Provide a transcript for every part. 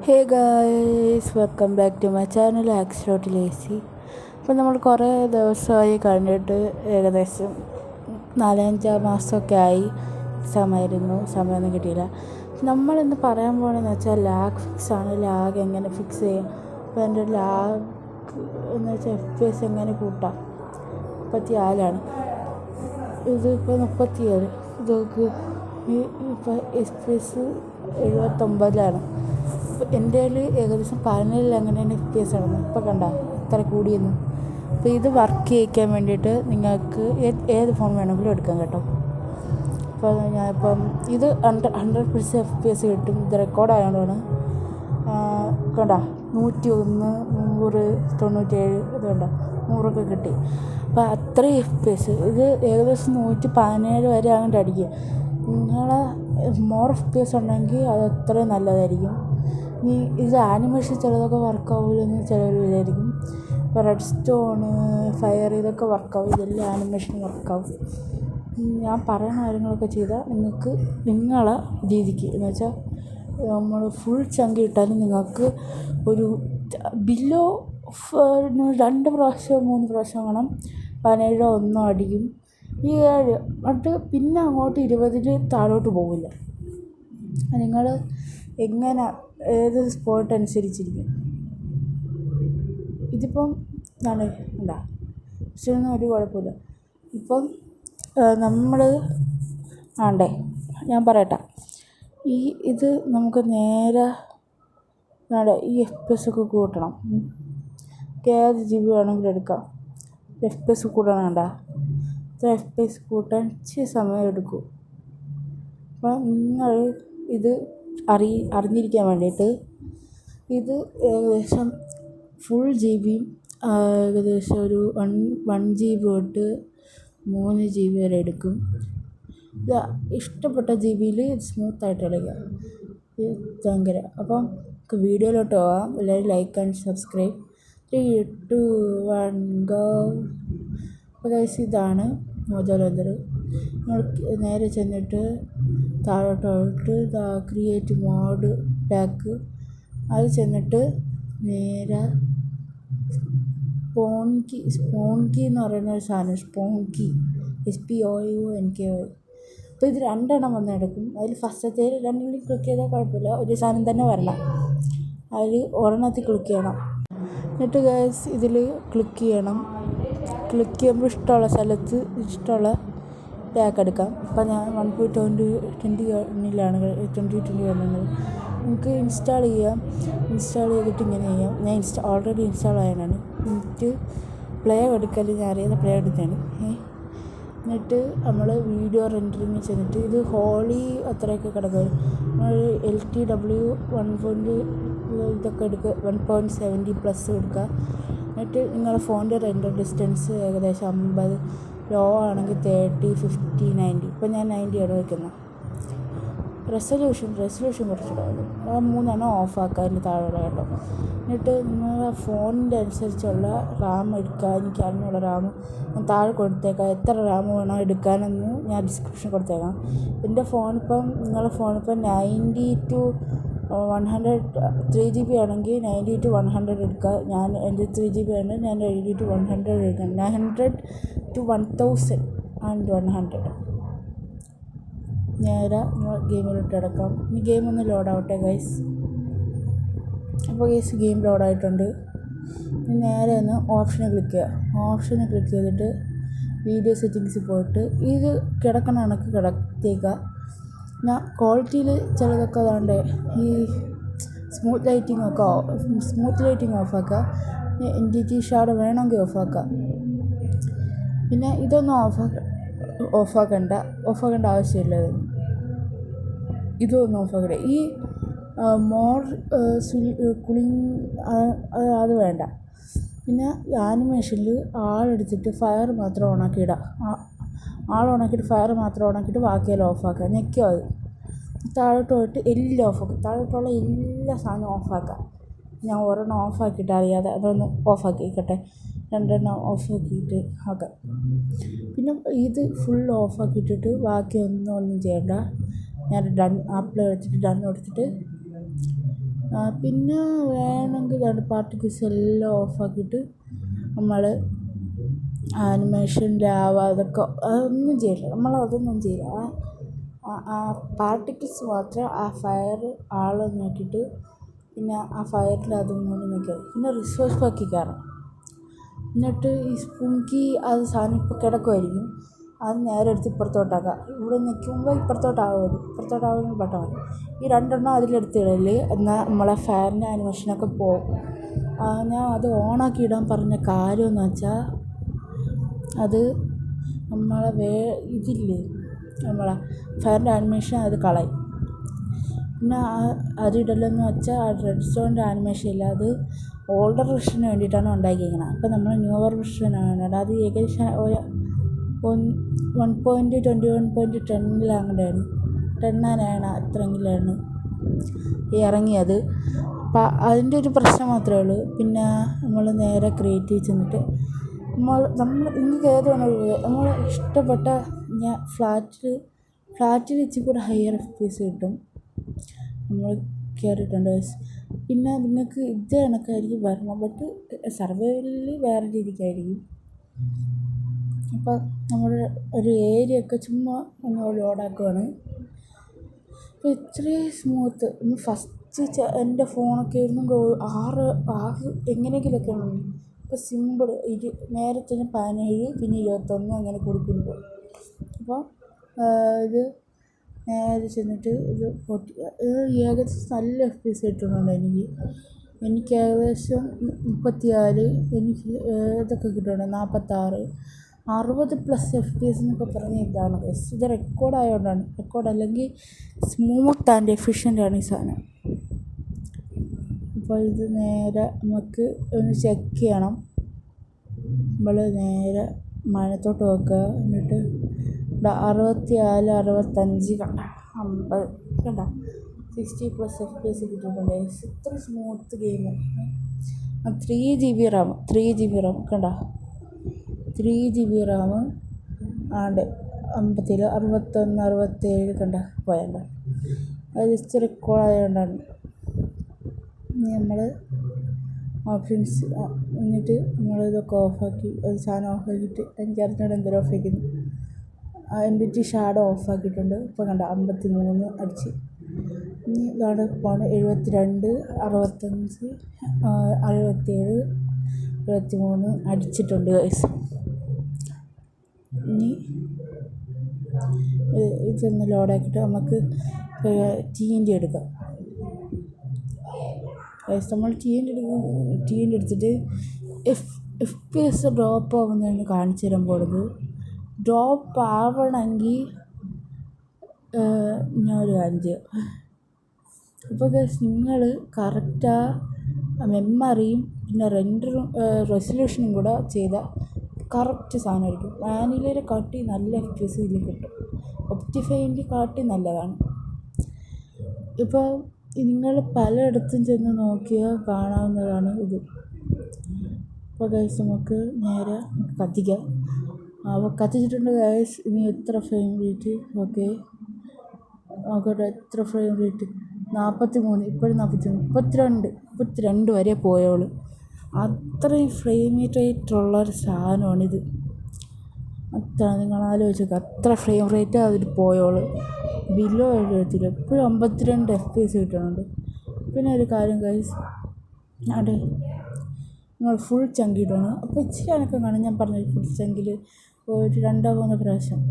Hey guys, welcome back to my channel axolotl lazy. അപ്പോൾ നമ്മൾ കുറേ ദിവസമായി കണ്ടിട്ട്, ഏകദേശം 4-5 മാസമൊക്കെ ആയി. സമയമൊന്നും കിട്ടിയില്ല. നമ്മളിന്ന് പറയാൻ പോകണമെന്ന് വെച്ചാൽ ലാഗ് ഫിക്സാണ്. ലാഗ് എങ്ങനെ ഫിക്സ് ചെയ്യാം. അപ്പോൾ എൻ്റെ ലാഗ് എന്ന് വെച്ചാൽ FPS എങ്ങനെ കൂട്ടാം. 34 ഇതിപ്പോൾ 37. ഇതൊക്കെ ഇപ്പോൾ FPS 79 അപ്പോൾ എൻ്റെ കയ്യിൽ ഏകദേശം 17 അങ്ങനെയാണ് FPS ആണെന്ന്. ഇപ്പോൾ കണ്ട ഇത്ര കൂടിയെന്ന്. അപ്പോൾ ഇത് വർക്ക് ചെയ്യിക്കാൻ വേണ്ടിയിട്ട് നിങ്ങൾക്ക് ഏത് ഫോൺ വേണമെങ്കിലും എടുക്കാം കേട്ടോ. അപ്പോൾ ഞാനിപ്പം ഇത് 100% FPS കിട്ടും. ഇത് റെക്കോർഡ് ആയതുകൊണ്ടാണ്. കണ്ട 101, 100, 97 ഇത് കണ്ട 100ഒക്കെ കിട്ടി. അപ്പോൾ അത്രയും FPS. ഇത് ഏകദേശം 117 വരെ അങ്ങോട്ട് അടിക്കുക. നിങ്ങളെ മോർ FPS ഉണ്ടെങ്കിൽ അത് അത്രയും നല്ലതായിരിക്കും. ഇനി ഇത് ആനിമേഷൻ ചിലതൊക്കെ വർക്കാവില്ലെന്ന് ചിലർ വിചാരിക്കും. ഇപ്പോൾ റെഡ് സ്റ്റോണ്, ഫയർ ഇതൊക്കെ വർക്കാവും. ഇതെല്ലാം ആനിമേഷൻ വർക്കാവും. ഞാൻ പറയുന്ന കാര്യങ്ങളൊക്കെ ചെയ്താൽ നിങ്ങൾക്ക് നിങ്ങളെ രീതിക്ക് എന്ന് വെച്ചാൽ നമ്മൾ ഫുൾ ചങ്ക് ഇട്ടാലും നിങ്ങൾക്ക് ഒരു ബിലോ 2 പ്രാവശ്യം 3 പ്രാവശ്യം വേണം 17 അടിക്കും. ഈ 7 എന്നിട്ട് പിന്നെ അങ്ങോട്ട് 20 താഴോട്ട് പോകില്ല. നിങ്ങൾ എങ്ങനെ ഏത് സ്പോട്ട് അനുസരിച്ചിരിക്കും. ഇതിപ്പം എന്താണ് ഉണ്ടാ പക്ഷെ ഒന്നും ഒരു കുഴപ്പമില്ല. ഇപ്പം നമ്മൾ ഞാൻ പറയട്ടെ. ഇത് നമുക്ക് നേരെ ഈ FPS ഒക്കെ കൂട്ടണം. ഏത് GB വേണമെങ്കിലും എടുക്കാം. FPS കൂട്ടണം. FPS കൂട്ടാൻ ഇച്ചിരി സമയം എടുക്കും. അപ്പോൾ നിങ്ങൾ ഇത് അറിഞ്ഞിരിക്കാൻ വേണ്ടിയിട്ട് ഇത് ഏകദേശം ഫുൾ GB ഏകദേശം ഒരു 1 GB തൊട്ട് 3 GB വരെ എടുക്കും. ഇത് ഇഷ്ടപ്പെട്ട GB സ്മൂത്തായിട്ട് കളിക്കാം. ഇത് ഭയങ്കര. അപ്പം വീഡിയോയിലോട്ട് പോകാം. എല്ലാവരും ലൈക്ക് ആൻഡ് സബ്സ്ക്രൈബ്. 3, 2, 1 ഗോ. അപ്പോൾ ഗൈസ് ഇതാണ് മോജോലന്തർ. നിങ്ങൾ നേരെ ചെന്നിട്ട് താഴോട്ട് ക്രിയേറ്റ് മോഡ് പാക്ക് അത് ചെന്നിട്ട് നേരെ സ്പോൺകി എന്ന് പറയുന്ന ഒരു സാധനം, സ്പോൺകി SPOUNKY. അപ്പോൾ ഇത് 2 വന്നെടുക്കും. അതിൽ ഫസ്റ്റത്തെ 2 ക്ലിക്ക് ചെയ്താൽ കുഴപ്പമില്ല. ഒരു സാധനം തന്നെ വരണം. അതിൽ ഒരെണ്ണത്തിൽ ക്ലിക്ക് ചെയ്യണം. എന്നിട്ട് ഗൈസ് ഇതിൽ ക്ലിക്ക് ചെയ്യണം. ക്ലിക്ക് ചെയ്യുമ്പോൾ ഇഷ്ടമുള്ള സ്ഥലത്ത് ഇഷ്ടമുള്ള പാക്ക് എടുക്കാം. അപ്പോൾ ഞാൻ 1.20 വരുന്നത്. നമുക്ക് ഇൻസ്റ്റാൾ ചെയ്യാം. ഇൻസ്റ്റാൾ ചെയ്തിട്ട് ഇങ്ങനെ ചെയ്യാം. ഞാൻ ഓൾറെഡി ഇൻസ്റ്റാൾ ആയതാണ്. എന്നിട്ട് പ്ലേ എടുക്കൽ ഞാൻ അറിയാതെ പ്ലേ എടുത്താണ്. എന്നിട്ട് നമ്മൾ വീഡിയോ റെൻഡറിങ് ചെന്നിട്ട് ഇത് ഹോളി അത്രയൊക്കെ കിടക്കും. നമ്മൾ LTW 1. ഇതൊക്കെ എടുക്കുക. 1.70+ എടുക്കുക. എന്നിട്ട് നിങ്ങളുടെ ഫോണിൻ്റെ റെൻഡർ ഡിസ്റ്റൻസ് ഏകദേശം 50, ലോ ആണെങ്കിൽ 30, 50, 90. ഇപ്പോൾ ഞാൻ 90 ആണ് വയ്ക്കുന്നത്. റെസൊല്യൂഷൻ കുറച്ചുകൂടെ വരും. 3 ഓഫാക്കുക. അതിൻ്റെ താഴെ കേട്ടോ. എന്നിട്ട് നിങ്ങളുടെ ഫോണിൻ്റെ അനുസരിച്ചുള്ള റാം എടുക്കുക. എനിക്ക് അറിഞ്ഞുള്ള റാം ഞാൻ താഴെ കൊടുത്തേക്കാം. എത്ര റാം വേണം എടുക്കാനെന്ന് ഞാൻ ഡിസ്ക്രിപ്ഷൻ കൊടുത്തേക്കാം. എൻ്റെ നിങ്ങളുടെ ഫോണിപ്പോൾ 90 to 100 3GB ആണെങ്കിൽ 90 to 100 എടുക്കുക. എൻ്റെ 3GB ആണ്. ഞാൻ 80 to 100 എടുക്കണം. 900 to 1100 നേരെ ഗെയിമിലോട്ട് എടുക്കാം. ഈ ഗെയിം ഒന്ന് ലോഡാവട്ടെ ഗൈസ്. അപ്പോൾ ഗൈസ് ഗെയിം ലോഡായിട്ടുണ്ട്. നേരെ ഒന്ന് ഓപ്ഷനെ ക്ലിക്ക് ചെയ്യുക. ഓപ്ഷനെ ക്ലിക്ക് ചെയ്തിട്ട് വീഡിയോ സെറ്റിങ്സിൽ പോയിട്ട് ഇത് കിടക്കണ കണക്ക് കിടത്തിയേക്കുക. ഞാൻ ക്വാളിറ്റിയിൽ ചിലതൊക്കെ അതാണ്ട് ഈ സ്മൂത്ത് ലൈറ്റിംഗ് ഓഫാക്കുക. NTT ഷാഡോ വേണമെങ്കിൽ ഓഫാക്കുക. പിന്നെ ഇതൊന്നും ഓഫാക്കേണ്ട ആവശ്യമില്ല. ഇതൊന്നും ഓഫാക്കണ്ട. ഈ മോർ കൂളിംഗ് അത് വേണ്ട. പിന്നെ ആനിമേഷനിൽ ആളെടുത്തിട്ട് ഫയർ മാത്രം ഓണാക്കി ഇടാം. ഓണാക്കിയിട്ട് ഫയർ മാത്രം ഓണാക്കിയിട്ട് ബാക്കിയെല്ലാം ഓഫാക്കുക. ഞെക്കുക. അത് താഴോട്ട് പോയിട്ട് എല്ലാം ഓഫാക്കുക. താഴോട്ടുള്ള എല്ലാ സാധനവും ഓഫാക്കുക. ഞാൻ ഒരെണ്ണം ഓഫാക്കിയിട്ട് അറിയാതെ അതൊന്ന് ഓഫാക്കിക്കട്ടെ. 2 ഓഫാക്കിയിട്ട് ആക്കാം. പിന്നെ ഇത് ഫുൾ ഓഫാക്കിയിട്ടിട്ട് ബാക്കി ഒന്നും ചെയ്യണ്ട. ഞാൻ ഡൺ ആപ്പിൾ എടുത്തിട്ട് ഡൺ കൊടുത്തിട്ട് പിന്നെ വേണമെങ്കിൽ പാർട്ടിക്കിൾസ് എല്ലാം ഓഫാക്കിയിട്ട് നമ്മൾ ആനിമേഷനിലാവുക അതൊക്കെ അതൊന്നും ചെയ്യില്ല, നമ്മളതൊന്നും ചെയ്യില്ല. ആ പാർട്ടിക്കിൾസ് മാത്രം ആ ഫയർ ആൾ നോക്കിയിട്ട് പിന്നെ ആ ഫയറിൽ അതും കൂടി നോക്കിയാൽ പിന്നെ റിസോഴ്സ് ബാക്കി കയറാം. എന്നിട്ട് ഈ സ്പൂങ്കി അത് സാധനം ഇപ്പോൾ കിടക്കുമായിരിക്കും, അത് നേരെ എടുത്ത് ഇപ്പുറത്തോട്ടാക്കാം. ഇവിടെ നിൽക്കുമ്പോൾ ഇപ്പുറത്തോട്ടാകുമെന്ന് പെട്ടാൽ മതി. ഈ രണ്ടെണ്ണം അതിലെടുത്തിടല്, എന്നാൽ നമ്മളെ ഫയറിൻ്റെ ആനിമേഷനൊക്കെ പോകും. ഞാൻ അത് ഓണാക്കി ഇടാൻ പറഞ്ഞ കാര്യമെന്ന് വെച്ചാൽ അത് നമ്മളെ ഇതില്ലേ, നമ്മളെ ഫയറിൻ്റെ ആനിമേഷൻ അത് കളയും. പിന്നെ അതിടലെന്ന് വെച്ചാൽ ആ റെഡ് സ്റ്റോണിൻ്റെ ആനിമേഷൻ ഇല്ല, അത് ഓൾഡർ വെർഷന് വേണ്ടിയിട്ടാണ് ഉണ്ടാക്കിയിരിക്കുന്നത്. അപ്പോൾ നമ്മൾ ന്യൂവർ വെർഷനാണ്, അത് ഏകദേശം 1.21.10 10 അത്രയെങ്കിലാണ് ഇറങ്ങിയത്. അപ്പം അതിൻ്റെ ഒരു പ്രശ്നം മാത്രമേ ഉള്ളൂ. പിന്നെ നമ്മൾ നേരെ ക്രിയേറ്റീവ് ചെന്നിട്ട് നിങ്ങൾക്ക് ഏത് വേണമെങ്കിലും നമ്മൾ ഇഷ്ടപ്പെട്ട ഫ്ലാറ്റിൽ വെച്ച് കൂടെ ഹയർ FPS കിട്ടും. നമ്മൾ കയറിയിട്ടുണ്ട്. പിന്നെ നിങ്ങൾക്ക് ഇത് കണക്കായിരിക്കും വരണം, ബട്ട് സർവൈവലിൽ വേറെ രീതിക്കായിരിക്കും. അപ്പം നമ്മൾ ഒരു ഏരിയ ഒക്കെ ചുമ്മാ ഒന്ന് ലോഡാക്കുകയാണ്. അപ്പോൾ ഇത്രയും സ്മൂത്ത്. ഫസ്റ്റ് എൻ്റെ ഫോണൊക്കെ ആയിരുന്നു 6 എങ്ങനെയെങ്കിലുമൊക്കെ ഉണ്ട്. ഇപ്പോൾ സിമ്പിൾ നേരെ തന്നെ 17 പിന്നെ 21 അങ്ങനെ കൊടുക്കുന്നു പോകും. അപ്പോൾ ഇത് നേരെ ചെന്നിട്ട് ഇത് ഏകദേശം നല്ല FPS കിട്ടുന്നുണ്ട് എനിക്ക് ഏകദേശം 34, എനിക്ക് ഇതൊക്കെ കിട്ടുന്നുണ്ട് 46, 60+ FPS എന്നൊക്കെ പറഞ്ഞ ഇതാണ്. ഇത് റെക്കോർഡായതുകൊണ്ടാണ്, റെക്കോർഡ് അല്ലെങ്കിൽ സ്മൂത്ത് ആൻഡ് എഫിഷ്യൻ്റാണ് ഈ സാധനം. അപ്പോൾ ഇത് നേരെ നമുക്ക് ഒന്ന് ചെക്ക് ചെയ്യണം. നമ്മൾ നേരെ മനത്തോട്ട് നോക്കുക, എന്നിട്ട് 64, 65 കണ്ട 50 കണ്ട 60+ FPS കിട്ടിയിട്ടുണ്ട്. ഇത്ര സ്മൂത്ത് ഗെയിം. 3GB റാം കണ്ട 3GB റാം ആണ്ട് 57, 61, 67 കണ്ട പോയണ്ട. അത് ജസ്റ്റ് റെക്കോർഡായതുകൊണ്ടാണ്. ഇനി നമ്മൾ ഓപ്ഷൻസ് എന്നിട്ട് നമ്മളിതൊക്കെ ഓഫാക്കി, ഒരു സാധനം ഓഫാക്കിയിട്ട് എനിക്കറിഞ്ഞൂടെ എന്തെങ്കിലും ഓഫാക്കുന്നു. Entity shadow ഓഫാക്കിയിട്ടുണ്ട്. ഇപ്പോൾ കണ്ട 53 അടിച്ച്. ഇനി ഇതാണ് പോണ് 72, 65, 67, 23 അടിച്ചിട്ടുണ്ട് ഗൈസ്. ഇനി ഇതൊന്ന് ലോഡാക്കിയിട്ട് നമുക്ക് TNT എടുക്കാം ഗൈസ്. നമ്മൾ TNT എടുത്തിട്ട് FPS ഡ്രോപ്പ് ആവുന്നതാണ് കാണിച്ചു തരാൻ പോകുന്നത്. ഡ്രോപ്പ് ആവണമെങ്കിൽ ഞാനൊരു കാര്യം ചെയ്യാം. അപ്പോൾ ഗൈസ് നിങ്ങൾ കറക്റ്റ് മെമ്മറിയും പിന്നെ റെസൊല്യൂഷനും കൂടെ ചെയ്താൽ കറക്റ്റ് സാധനമായിരിക്കും. വാനിലയുടെ കാട്ടി നല്ല FPS ഇതിൽ കിട്ടും. ഒപ്റ്റിഫൈൻ്റെ കാട്ടി നല്ലതാണ്. ഇപ്പോൾ നിങ്ങൾ പലയിടത്തും ചെന്ന് നോക്കിയാൽ കാണാവുന്നതാണ് ഇത്. അപ്പോൾ ഗൈസ് നമുക്ക് നേരെ കത്തിക്കാം. അപ്പോൾ കത്തിച്ചിട്ടുണ്ട് ഗൈസ്. ഇനി എത്ര ഫ്രെയിം റേറ്റ്? ഓക്കെ നോക്കട്ടെ, എത്ര ഫ്രെയിം റേറ്റ്? 43, ഇപ്പോഴും 43, 32 വരെ പോയോളൂ. അത്രയും ഫ്രെയിം റേറ്റുള്ളൊരു സാധനമാണിത്. അത്ര നിങ്ങൾ ആലോചിച്ച് നോക്കുക, അത്ര ഫ്രെയിം റേറ്റ് അതിൽ പോയോളൂ. ബിലോ 70, എപ്പോഴും 52 FPS കിട്ടുന്നുണ്ട്. പിന്നെ ഒരു കാര്യം ഗൈസ്, അതെ നിങ്ങൾ ഫുൾ ചങ്കിയിടണം. അപ്പോൾ ഇച്ചിരി അനക്കം കാണും. ഞാൻ പറഞ്ഞു ഫുൾ ചങ്കിൽ ഒരു 2-3 പ്രാവശ്യം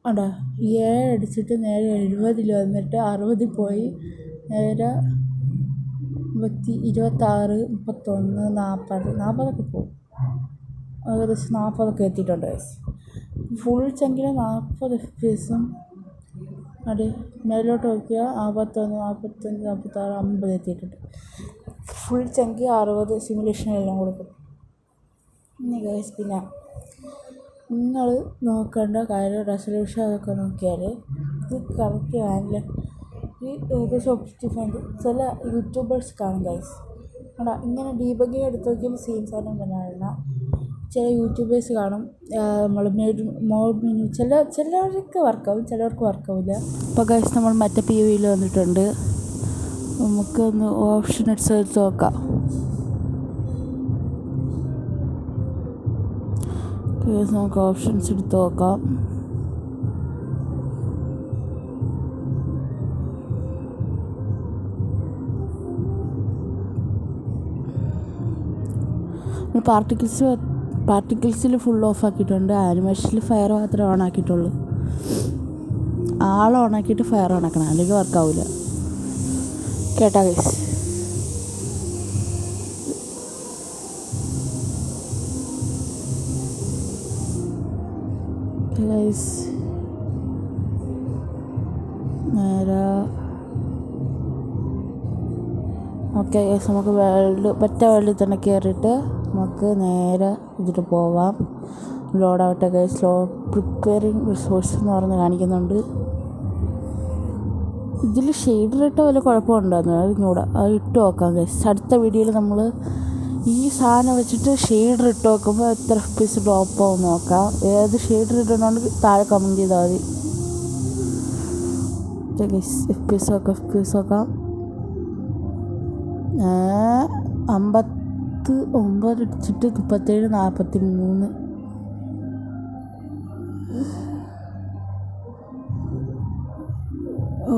അടാ 7 അടിച്ചിട്ട് നേരെ 70 വന്നിട്ട് 60 പോയി നേരെ 26, 31, 40 പോകും. ഏകദേശം 40 എത്തിയിട്ടുണ്ട് ഗൈസ്. ഫുൾ ചങ്കിൽ 40 FPS. അതെ മേലോട്ട് നോക്കിയാൽ 51, 45, 46, 50 എത്തിയിട്ടുണ്ട്. ഫുൾ ചങ്ക് 60 സിമുലേഷനെല്ലാം കൊടുക്കും. ഇനി ഗൈസ് പിന്നെ നിങ്ങൾ നോക്കേണ്ട കാര്യം റെസൊല്യൂഷൻ അതൊക്കെ നോക്കിയാൽ ഇത് കറക്റ്റ് ആനില്ല. ഈ ഏകദേശം ഒപ്റ്റിഫൈൻഡ് ചില യൂട്യൂബേഴ്സ് കാണും ഗൈസ്. എടാ ഇങ്ങനെ ഡീബഗിങ് എടുത്ത് നോക്കിയാൽ സെയിം സാധനം തന്നെയാണ്. ചില യൂട്യൂബേഴ്സ് കാണും നമ്മൾ മോഡ് മെനു ചിലവർക്ക് വർക്കാവും, ചിലവർക്ക് വർക്കാവില്ല. അപ്പോൾ ഗൈസ് നമ്മൾ മറ്റേ POVയിൽ വന്നിട്ടുണ്ട്. നമുക്കൊന്ന് ഓപ്ഷൻ എടുത്ത് നോക്കാം. നമുക്ക് ഓപ്ഷൻസ് എടുത്ത് നോക്കാം. പാർട്ടിക്കിൾസിൽ ഫുൾ ഓഫ് ആക്കിയിട്ടുണ്ട്. ആനിമേഷനിൽ ഫയർ മാത്രമേ ഓൺ ആക്കിയിട്ടുള്ളൂ. ആൾ ഓൺ ആക്കിയിട്ട് ഫയർ ഓൺ ആക്കണം, അല്ലെങ്കിൽ വർക്കാവില്ല. കേട്ടാ ഗൈസ്? നേരെ ഓക്കെ ഗൈസ്, നമുക്ക് വേൾഡിൽ തന്നെ കയറിയിട്ട് നമുക്ക് നേരെ ഇതിട്ട് പോവാം. ലോഡാവട്ടെ ഗൈസ്. പ്രിപ്പയറിങ് റിസോഴ്സ് എന്ന് പറഞ്ഞ് കാണിക്കുന്നുണ്ട്. ഇതിൽ ഷെയ്ഡർ ഇട്ട വല്ല കുഴപ്പമുണ്ടായിരുന്നു, അറിഞ്ഞൂടാ. അത് ഇട്ട് നോക്കാം ഗൈസ്. അടുത്ത വീഡിയോയിൽ നമ്മൾ ഈ സാധനം വെച്ചിട്ട് ഷെയ്ഡർ ഇട്ട് നോക്കുമ്പോൾ എത്ര FPS ഡ്രോപ്പ് ആവും നോക്കാം. ഏത് ഷെയ്ഡർ ഇടണമെങ്കിൽ താഴെ കമൻറ്റ് ചെയ്താൽ മതി ഗൈസ്. FPS നോക്കാം. 59 അടിച്ചിട്ട് 37, 43.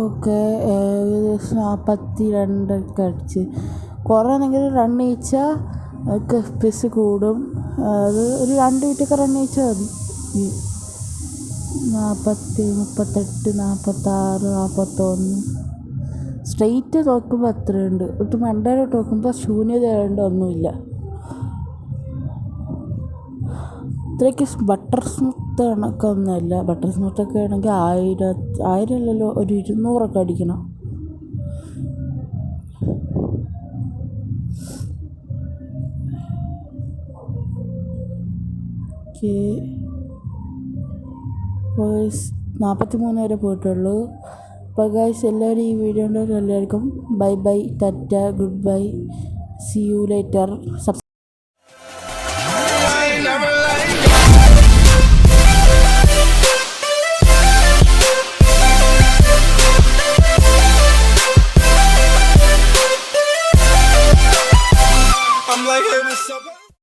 ഓക്കെ, ഏകദേശം 42 അടിച്ച്. കുറേയാണെങ്കിൽ റൺ ചെയ്യിച്ചാൽ ഒക്കെ FPS കൂടും. അത് ഒരു 2 മിനിറ്റൊക്കെ റൺ ചെയ്യിച്ചാൽ മതി. 40, 38, 46, 41. സ്ട്രെയിറ്റ് നോക്കുമ്പോൾ അത്രയുണ്ട്. ഒട്ട് മണ്ടയിലോട്ട് നോക്കുമ്പോൾ ശൂന്യതയുണ്ട്, ഒന്നുമില്ല. ഇത്രയ്ക്ക് ബട്ടർ സ്മൂത്ത് കണക്കൊന്നുമല്ല. ബട്ടർ സ്മൂത്തൊക്കെ ആണെങ്കിൽ 1000 അല്ലല്ലോ, ഒരു 200 അടിക്കണം. ഓക്കെ, 43 വരെ പോയിട്ടുള്ളൂ. അപ്പോൾ ഗൈസ്, എല്ലാവരും ഈ വീഡിയോ ഉണ്ടെങ്കിൽ എല്ലാവർക്കും bye bye, tata, good bye, see you later.